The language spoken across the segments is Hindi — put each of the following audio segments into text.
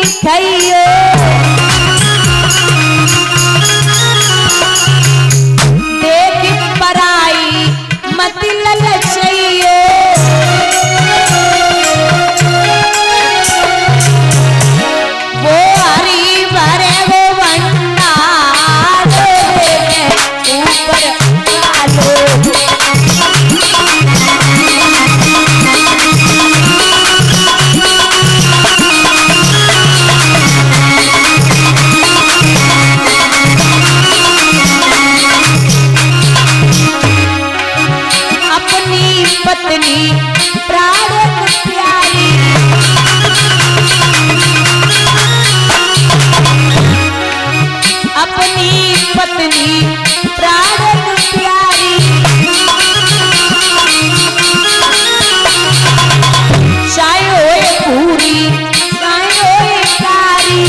सीखियो देख पराई मत ललचियो वो हरी भरे वो भंडार ऊपर वालो पत्नी प्राण प्यारी अपनी पत्नी प्राण प्यारी चाहे होए पूरी चाहे होए कारी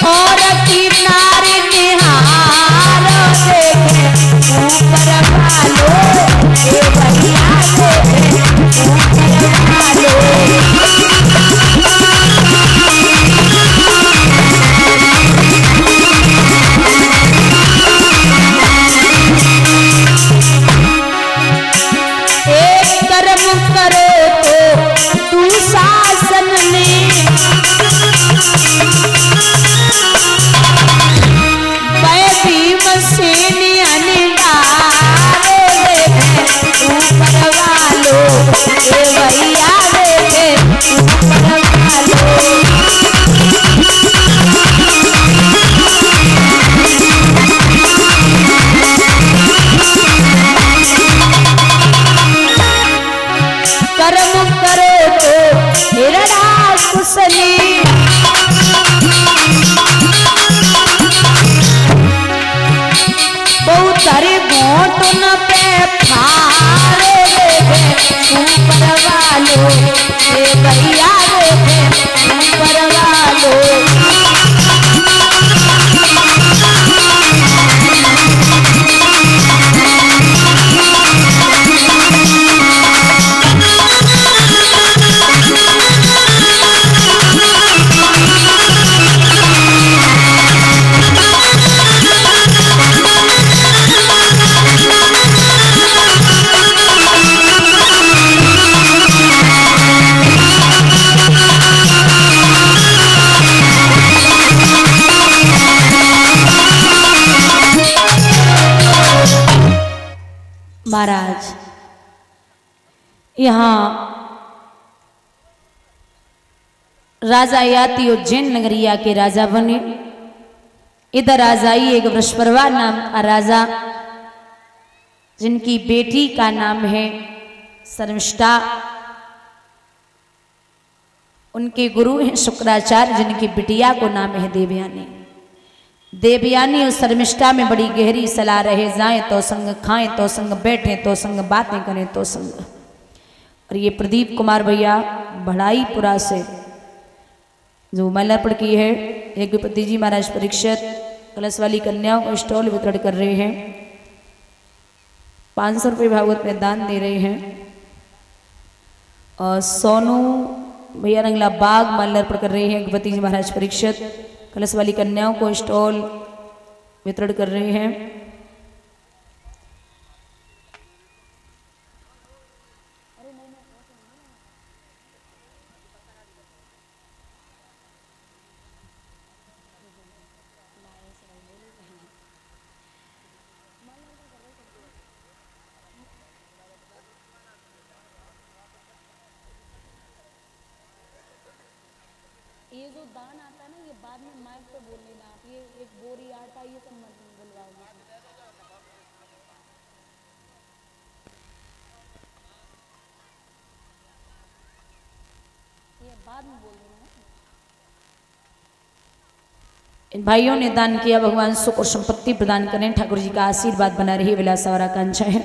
और की नारी निहार देखे ऊपर वालो ये भैया देखे ऊपर वालो एक कर्म करो तो तू शासन में भीमसेनी अनिवार्य देखे ऊपर वालो ये भैया देखे ऊपर वालो कर्म करो तो हिरणा कुशली तारे मोट न पे फारे देखे ऊपर वालो ये भैया देखे ऊपर वालो महाराज यहाँ राजा याति उज्जैन नगरिया के राजा बने। इधर राजाई एक वृषपर्वा नाम का राजा जिनकी बेटी का नाम है शर्मिष्ठा। उनके गुरु हैं शुक्राचार्य जिनकी बिटिया को नाम है देवयानी। देवयानी और शर्मिष्ठा में बड़ी गहरी सलाह रहे, जाएं तो संग, खाएं तो संग, बैठें तो संग, बातें करें तो संग। और ये प्रदीप कुमार भैया बढ़ाईपुरा से जो माल्यार्पण की है, एक विपत्ति जी महाराज परीक्षित कलश वाली कन्याओं को स्टॉल वितरण कर रहे हैं, 500 रुपये भागवत में दान दे रहे हैं। और सोनू भैया रंगला बाग माल्यार्पण कर रहे हैं, विपत्ति जी महाराज परीक्षित कलश वाली कन्याओं को स्टॉल वितरण कर रहे हैं। ये जो दान आता है ना, ये बाद में माइक पे बोल लेना आप। ये एक बोरी आटा ये सब मत बुलवाओगे, ये बाद में बोल देना। इन भाइयों ने दान किया, भगवान सुख और संपत्ति प्रदान करें, ठाकुर जी का आशीर्वाद बना रही, विलासा और आकांक्षा है।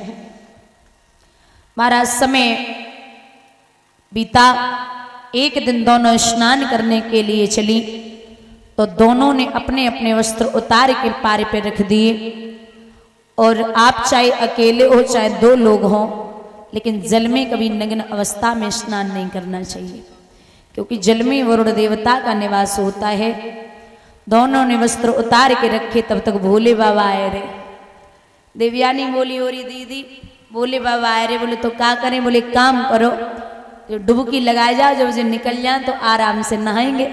महाराज समय बीता, एक दिन दोनों स्नान करने के लिए चली तो दोनों ने अपने अपने वस्त्र उतार के पारे पे रख दिए और आप चाहे अकेले हो चाहे दो लोग हों, लेकिन जल में कभी नग्न अवस्था में स्नान नहीं करना चाहिए, क्योंकि जल में वरुण देवता का निवास होता है। दोनों ने वस्त्र उतार के रखे, तब तक भोले बाबा आए रे। देवयानी बोली, ओरी दीदी भोले बाबा आए रे। बोले तो क्या करें? बोले काम करो, तो डुबकी लगाए जाओ, जब से निकल जाए तो आराम से नहाएंगे।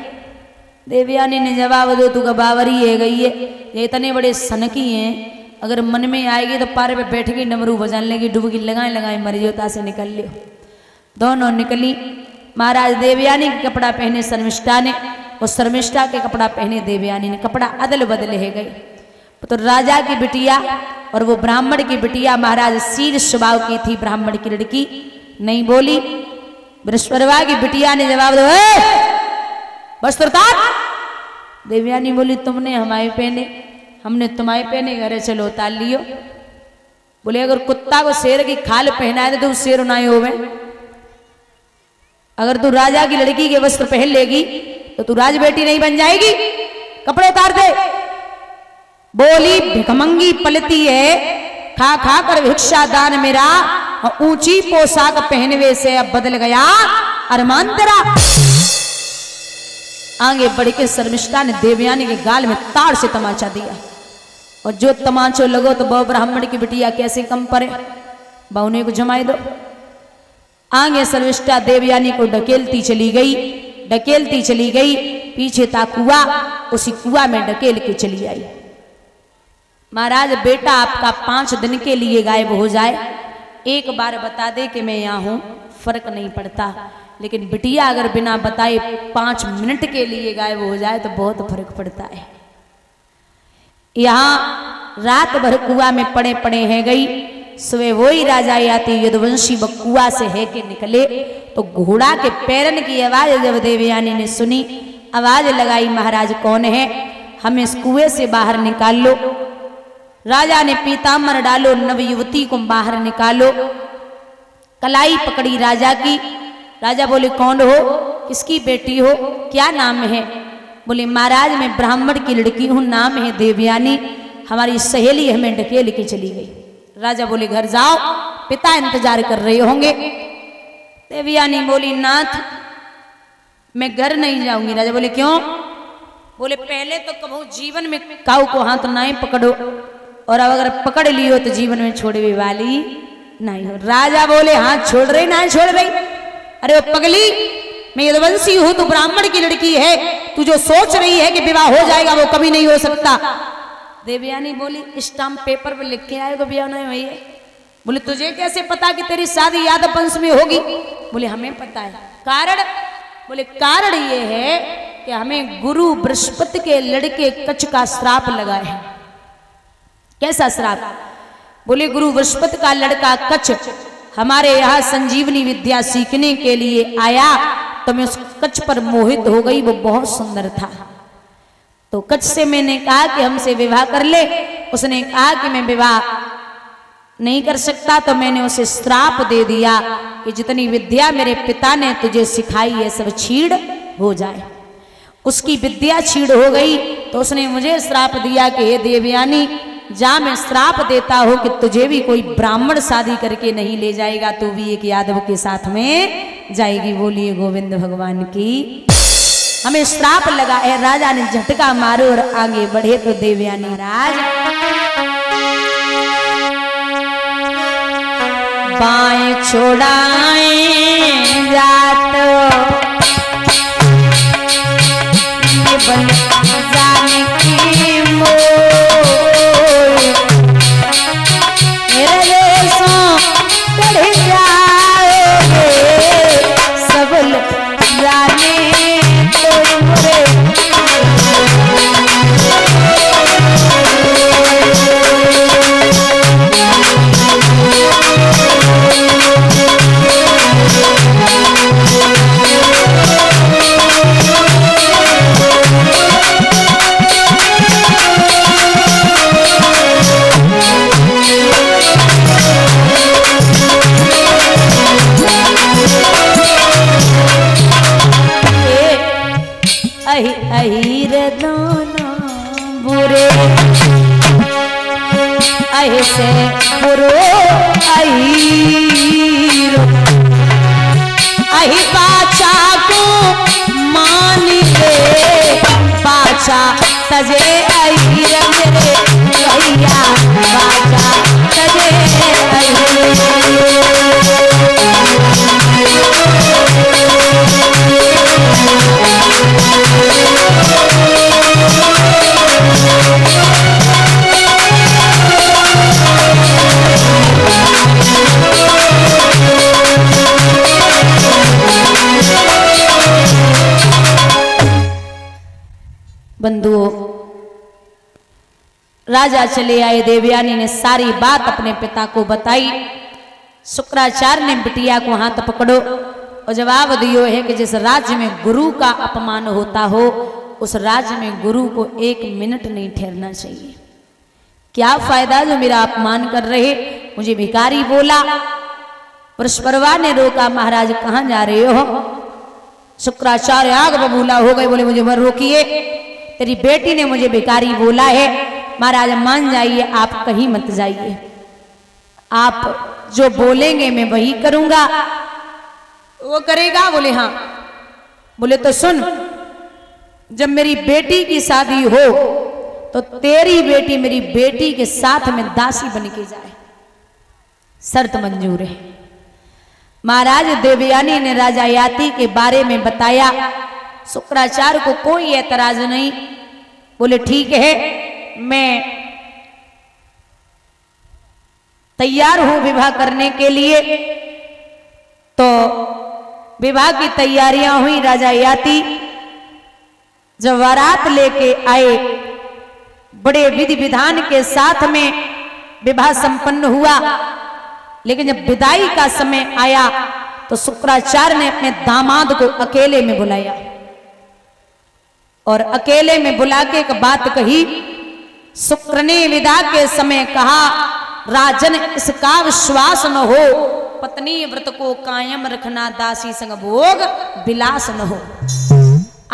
देवयानी ने जवाब दो, तू का बावरी है गई है, ये इतने बड़े सनकी हैं, अगर मन में आएगी तो पार पे बैठ के डमरू बजाने लगी, डुबकी लगाए लगाए मर जोता से निकल लियो। दोनों निकली। महाराज देवयानी के कपड़ा पहने शर्मिष्ठा ने, और शर्मिष्ठा के कपड़ा पहने देवयानी ने। कपड़ा अदल बदल है गए। तो राजा की बिटिया और वो ब्राह्मण की बिटिया महाराज शील स्वभाव की थी, ब्राह्मण की लड़की नहीं बोली। बृहस्पतिवा की बिटिया ने जवाब दो, वस्त्र उतार। देवयानी बोली, तुमने हमारे पहने, हमने तुम्हारे पहने, घरे चलो उतार लियो। बोले अगर कुत्ता को शेर की खाल पहनाए तो शेर ना होवे, अगर तू राजा की लड़की के वस्त्र पहन लेगी तो तू राज बेटी नहीं बन जाएगी, कपड़े उतार दे। बोली भिखमंगी पलती है, खा खा कर भिक्षा दान मेरा, ऊंची पोशाक पहनवे से अब बदल गया अरमान तेरा। आगे बढ़ के शर्मिष्ठा ने देवयानी के गाल में तार से तमाचा दिया, और जो तमाचो लगो तो बहु ब्राह्मण की बिटिया कैसे कम पड़े, बहुने को जमाए दो। आगे शर्मिष्ठा देवयानी को ढकेलती चली गई, ढकेलती चली गई। पीछे था कुआं, उसी कुआं में ढकेल के चली आई। महाराज बेटा आपका 5 दिन के लिए गायब हो जाए, एक बार बता दे कि मैं यहाँ हूँ, फर्क नहीं पड़ता, लेकिन बिटिया अगर बिना बताए 5 मिनट के लिए गायब हो जाए तो बहुत फर्क पड़ता है। यहाँ रात भर कुआं में पड़े पड़े है गई। सुबह वही राजा आते यदुवंशी व कुआं से है के निकले, तो घोड़ा के पैरन की आवाज जब देवयानी ने सुनी, आवाज लगाई, महाराज कौन है, हमें इस कुएं से बाहर निकाल लो। राजा ने पीताम्बर डालो, नवयुवती को बाहर निकालो। कलाई पकड़ी राजा की। राजा बोले कौन हो, किसकी बेटी हो, क्या नाम है? बोले महाराज मैं ब्राह्मण की लड़की हूँ, नाम है देवयानी, हमारी सहेली हमें ढकेल के चली गई। राजा बोले घर जाओ, पिता इंतजार कर रहे होंगे। देवयानी बोली नाथ मैं घर नहीं जाऊंगी। राजा बोले क्यों? बोले पहले तो कभू जीवन में काऊ को हाथ ना ही पकड़ो, और अब अगर पकड़ लियो तो जीवन में छोड़ने वाली नहीं हो। राजा बोले हाथ छोड़ रही ना छोड़ रही? अरे वो पगली, मैं यदुवंशी हूं, तू ब्राह्मण की लड़की है, तू जो सोच रही है कि विवाह हो जाएगा वो कभी नहीं हो सकता। देवयानी बोली स्टाम्प पेपर पे लिख के आए तो विवाह नहीं हुई है। बोले तुझे कैसे पता कि तेरी शादी यादव वंश में होगी? बोले हमें पता है। कारण? बोले कारण ये है कि हमें गुरु बृहस्पति के लड़के कच्छ का श्राप लगा है। कैसा श्राप? बोले गुरु बृहस्पति का लड़का कच्छ हमारे यहाँ संजीवनी विद्या सीखने के लिए आया, तो मैं उस कच्छ पर मोहित हो गई, वो बहुत सुंदर था। तो कच्छ से मैंने कहा कि हमसे विवाह कर ले। उसने कहा कि मैं विवाह नहीं कर सकता, तो मैंने उसे श्राप दे दिया कि जितनी विद्या मेरे पिता ने तुझे सिखाई है सब छीड़ हो जाए। उसकी विद्या छीड़ हो गई, तो उसने मुझे श्राप दिया कि हे देवयानी जा, मैं श्राप देता हूं कि तुझे भी कोई ब्राह्मण शादी करके नहीं ले जाएगा, तू भी एक यादव के साथ में जाएगी। बोलिए गोविंद भगवान की। हमें श्राप लगा है। राजा ने झटका मारो और आगे बढ़े, तो देवयानी राज बाएं छोड़ाए जात बन जाने की मोर, मेरे देशों बढ़ जाओगे सब जाने तो मुरे। ऐसे बुरो अही बाचा को मान ले बाचा तजे अहीर मेरे भैया बाचा तजे बंधुओं, राजा चले आए। देवयानी ने सारी बात अपने पिता को बताई। शुक्राचार्य ने बिटिया को हाथ पकड़ो और जवाब दियो है कि जिस राज्य में गुरु का अपमान होता हो उस राज्य में गुरु को 1 मिनट नहीं ठहरना चाहिए। क्या फायदा जो मेरा अपमान कर रहे, मुझे भिखारी बोला। वृषपर्वा ने रोका, महाराज कहाँ जा रहे हो? शुक्राचार्य आग बबूला हो गए, बोले मुझे मत रोकिए, तेरी बेटी ने मुझे भिखारी बोला है। महाराज मान जाइए, आप कहीं मत जाइए, आप जो बोलेंगे मैं वही करूंगा। वो करेगा? बोले हाँ। बोले तो सुन, जब मेरी बेटी की शादी हो तो तेरी बेटी मेरी बेटी के साथ में दासी बन के जाए, शर्त मंजूर है। महाराज देवयानी ने राजा याति के बारे में बताया। शुक्राचार्य को कोई ऐतराज नहीं। बोले ठीक है, मैं तैयार हूं विवाह करने के लिए। तो विवाह की तैयारियां हुई। राजा याति जब बारात लेके आए, बड़े विधि विधान के साथ में विवाह संपन्न हुआ। लेकिन जब विदाई का समय आया तो शुक्राचार्य ने अपने दामाद को अकेले में बुलाया और अकेले में बुला के एक बात कही। शुक्र ने विदा के समय कहा, राजन इसका विश्वास न हो, पत्नी व्रत को कायम रखना, दासी संग भोग विलास न हो।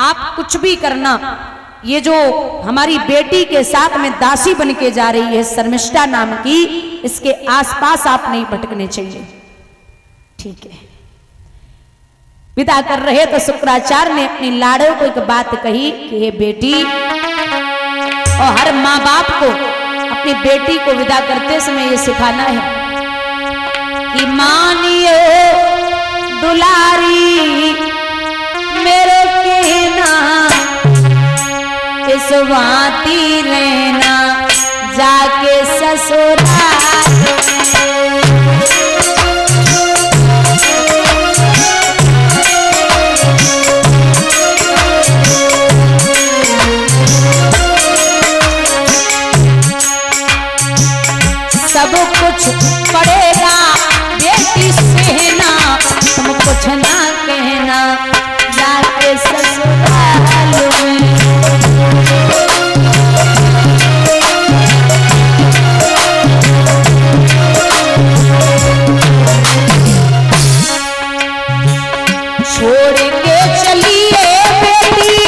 आप कुछ भी करना, ये जो हमारी बेटी के साथ में दासी बन के जा रही है शर्मिष्ठा नाम की, इसके आसपास आप नहीं भटकने चाहिए। ठीक है। विदा कर रहे तो शुक्राचार्य ने अपनी लाड़ो को एक बात कही कि हे बेटी, और हर माँ बाप को अपनी बेटी को विदा करते समय ये सिखाना है कि मानिए दुलारी मेरे कहना, इस वाती रहना जाके ससुराल। सब कुछ पड़ेगा बेटी सहना, तुम कुछ ना कहना जाके ससुराल में। छोड़ के चलिए बेटी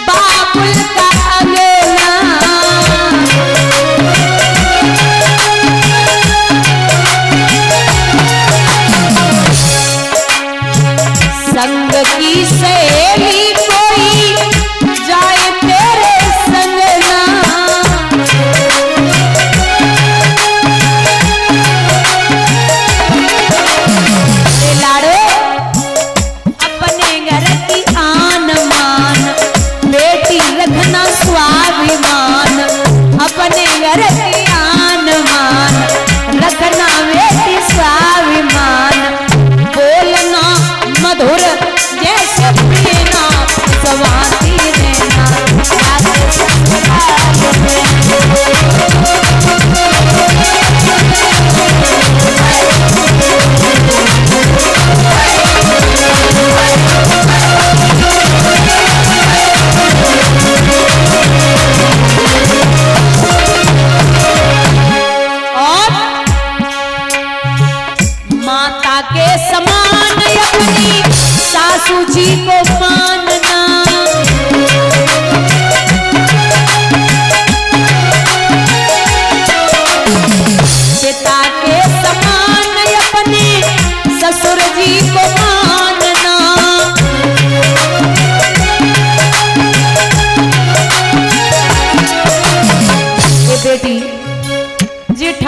बाबुल का अंगना, संग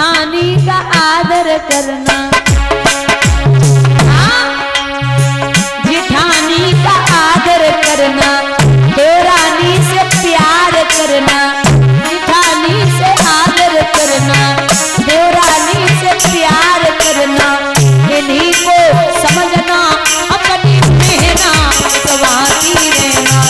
जिठानी का आदर करना, जिठानी का आदर करना, देवरानी से प्यार करना, जिठानी से आदर करना, देवरानी से प्यार करना, इन्हीं को समझना अपनी मेहना सवाती रहना।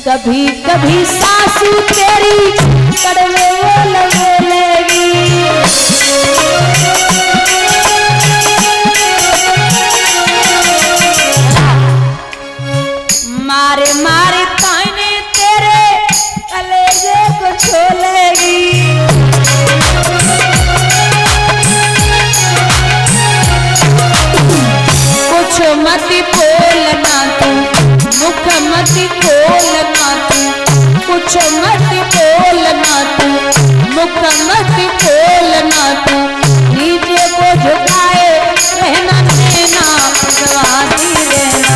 कभी कभी सासू तेरी कड़वे लगेगी, मारे मारे ताने तेरे कलेजे को छोलेगी। कुछ मत बोलना तू, मुख मत खोलना तू, कुछ मत बोलना तू, मुख मत खोलना तू, नीचे को झुकाए रहना देना, पसवाती रहना।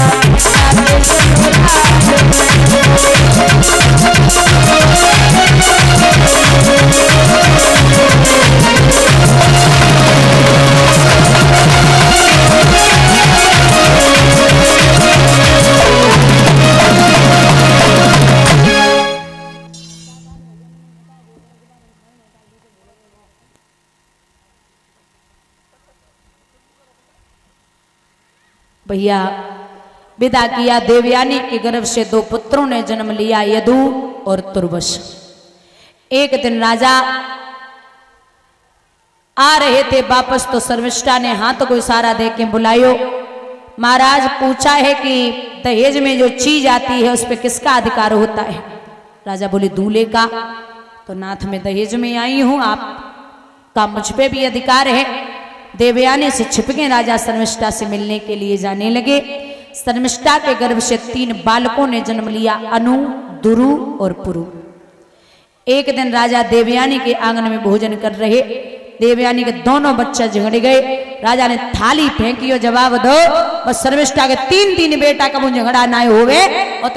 भैया विदा किया। देवयानी के गर्भ से 2 पुत्रों ने जन्म लिया, यदु और तुर्वश। एक दिन राजा आ रहे थे वापस, तो शर्मिष्ठा ने हाथ को इशारा दे के बुलायो। महाराज पूछा है कि दहेज में जो चीज आती है उस पर किसका अधिकार होता है? राजा बोले दूल्हे का। तो नाथ में दहेज में आई हूं, आपका मुझ पे भी अधिकार है। देवयानी से छिप गए राजा शर्मिष्ठा से मिलने के लिए जाने लगे। शर्मिष्ठा के गर्भ से 3 बालकों ने जन्म लिया, अनु, दुरु और पुरु। एक दिन राजा देवयानी के आंगन में भोजन कर रहे, देवयानी के दोनों बच्चे झगड़ गए। राजा ने थाली फेंकी और जवाब दो, बस शर्मिष्ठा के 3 बेटा कब झगड़ा ना होवे। और